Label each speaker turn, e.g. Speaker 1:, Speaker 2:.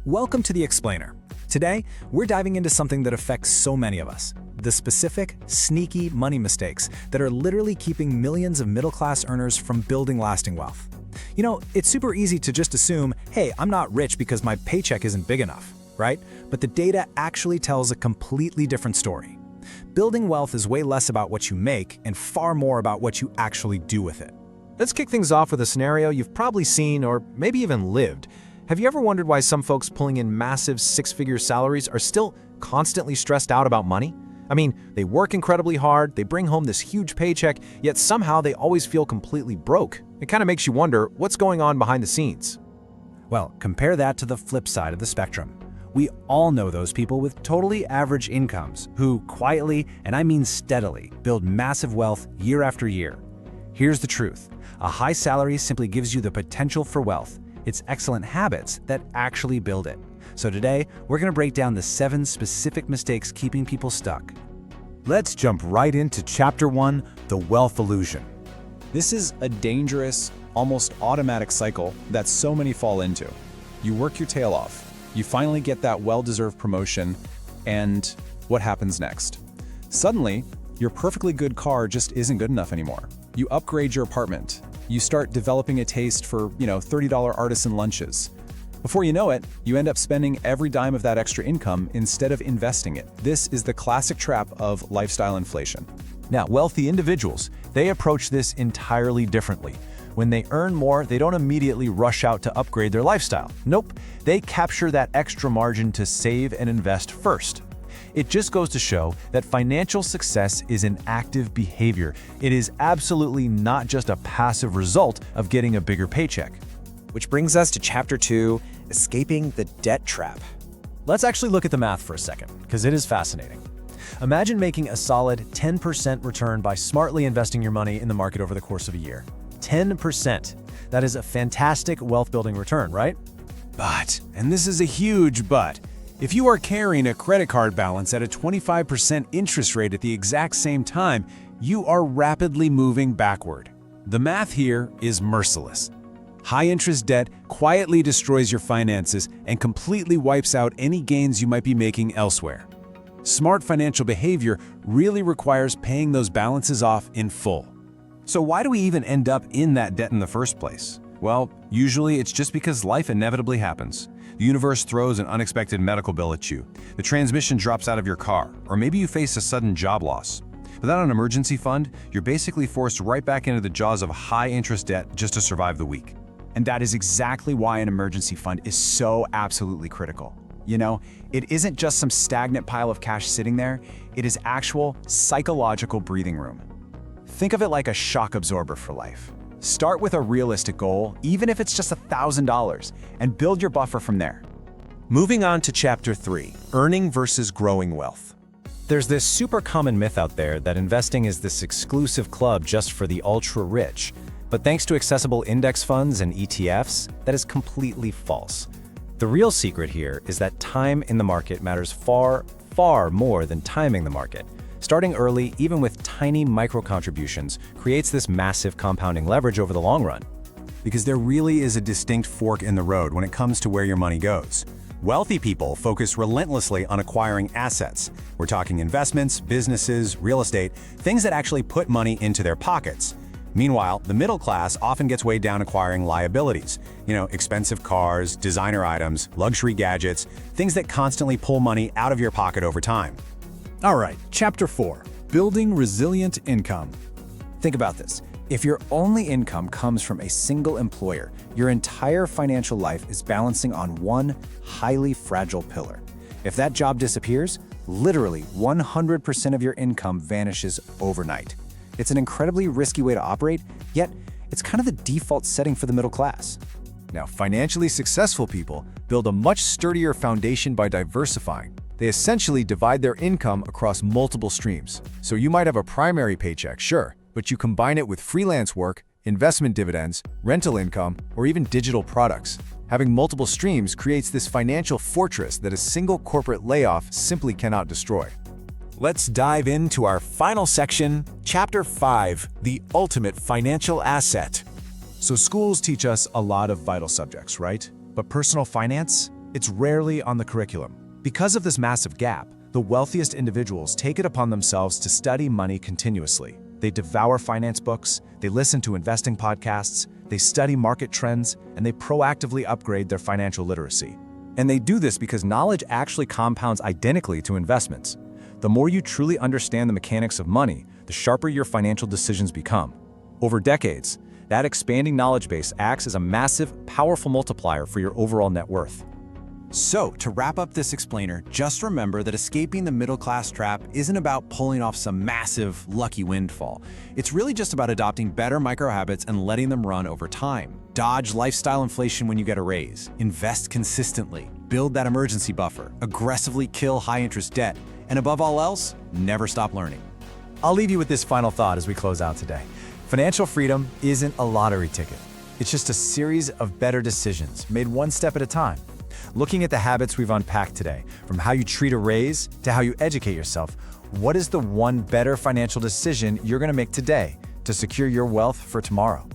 Speaker 1: Welcome to The Explainer. Today, we're diving into something that affects so many of us, the specific, sneaky money mistakes that are literally keeping millions of middle-class earners from building lasting wealth. You know, it's super easy to just assume, hey, I'm not rich because my paycheck isn't big enough, right? But the data actually tells a completely different story. Building wealth is way less about what you make and far more about what you actually do with it.
Speaker 2: Let's kick things off with a scenario you've probably seen or maybe even lived. Have you ever wondered why some folks pulling in massive six-figure salaries are still constantly stressed out about money? I mean, they work incredibly hard, they bring home this huge paycheck, yet somehow they always feel completely broke. It kind of makes you wonder what's going on behind the scenes.
Speaker 1: Well, compare that to the flip side of the spectrum. We all know those people with totally average incomes who quietly, and I mean steadily, build massive wealth year after year. Here's the truth. A high salary simply gives you the potential for wealth. It's excellent habits that actually build it. So today, we're going to break down the 7 specific mistakes keeping people stuck.
Speaker 3: Let's jump right into Chapter 1, the wealth illusion.
Speaker 4: This is a dangerous, almost automatic cycle that so many fall into. You work your tail off, you finally get that well-deserved promotion, and what happens next? Suddenly, your perfectly good car just isn't good enough anymore. You upgrade your apartment. You start developing a taste for, $30 artisan lunches. Before you know it, you end up spending every dime of that extra income instead of investing it. This is the classic trap of lifestyle inflation.
Speaker 3: Now, wealthy individuals, they approach this entirely differently. When they earn more, they don't immediately rush out to upgrade their lifestyle. Nope, they capture that extra margin to save and invest first. It just goes to show that financial success is an active behavior. It is absolutely not just a passive result of getting a bigger paycheck.
Speaker 5: Which brings us to Chapter 2, Escaping the Debt Trap.
Speaker 1: Let's actually look at the math for a second, because it is fascinating. Imagine making a solid 10% return by smartly investing your money in the market over the course of a year. 10%. That is a fantastic wealth-building return, right?
Speaker 3: But, and this is a huge but, if you are carrying a credit card balance at a 25% interest rate at the exact same time, you are rapidly moving backward. The math here is merciless. High-interest debt quietly destroys your finances and completely wipes out any gains you might be making elsewhere. Smart financial behavior really requires paying those balances off in full. So why do we even end up in that debt in the first place? Well, usually it's just because life inevitably happens. The universe throws an unexpected medical bill at you. The transmission drops out of your car, or maybe you face a sudden job loss. Without an emergency fund, you're basically forced right back into the jaws of high-interest debt just to survive the week.
Speaker 6: And that is exactly why an emergency fund is so absolutely critical. It isn't just some stagnant pile of cash sitting there, it is actual psychological breathing room. Think of it like a shock absorber for life. Start with a realistic goal, even if it's just $1,000, and build your buffer from there.
Speaker 2: Moving on to Chapter 3, Earning versus Growing Wealth.
Speaker 1: There's this super common myth out there that investing is this exclusive club just for the ultra-rich. But thanks to accessible index funds and ETFs, that is completely false. The real secret here is that time in the market matters far, far more than timing the market. Starting early, even with tiny micro-contributions, creates this massive compounding leverage over the long run.
Speaker 3: Because there really is a distinct fork in the road when it comes to where your money goes. Wealthy people focus relentlessly on acquiring assets. We're talking investments, businesses, real estate, things that actually put money into their pockets. Meanwhile, the middle class often gets weighed down acquiring liabilities. Expensive cars, designer items, luxury gadgets, things that constantly pull money out of your pocket over time.
Speaker 4: All right, Chapter 4, Building Resilient Income.
Speaker 5: Think about this. If your only income comes from a single employer, your entire financial life is balancing on one highly fragile pillar. If that job disappears, literally 100% of your income vanishes overnight. It's an incredibly risky way to operate, yet it's kind of the default setting for the middle class.
Speaker 3: Now, financially successful people build a much sturdier foundation by diversifying. They essentially divide their income across multiple streams. So you might have a primary paycheck, sure, but you combine it with freelance work, investment dividends, rental income, or even digital products. Having multiple streams creates this financial fortress that a single corporate layoff simply cannot destroy.
Speaker 2: Let's dive into our final section, Chapter 5, The Ultimate Financial Asset.
Speaker 4: So schools teach us a lot of vital subjects, right? But personal finance?
Speaker 2: It's rarely on the curriculum. Because of this massive gap, the wealthiest individuals take it upon themselves to study money continuously. They devour finance books, they listen to investing podcasts, they study market trends, and they proactively upgrade their financial literacy.
Speaker 5: And they do this because knowledge actually compounds identically to investments. The more you truly understand the mechanics of money, the sharper your financial decisions become. Over decades, that expanding knowledge base acts as a massive, powerful multiplier for your overall net worth.
Speaker 6: So, to wrap up this explainer, just remember that escaping the middle-class trap isn't about pulling off some massive, lucky windfall. It's really just about adopting better micro-habits and letting them run over time. Dodge lifestyle inflation when you get a raise. Invest consistently. Build that emergency buffer. Aggressively kill high-interest debt. And above all else, never stop learning.
Speaker 2: I'll leave you with this final thought as we close out today. Financial freedom isn't a lottery ticket. It's just a series of better decisions made one step at a time. Looking at the habits we've unpacked today, from how you treat a raise to how you educate yourself, what is the one better financial decision you're going to make today to secure your wealth for tomorrow?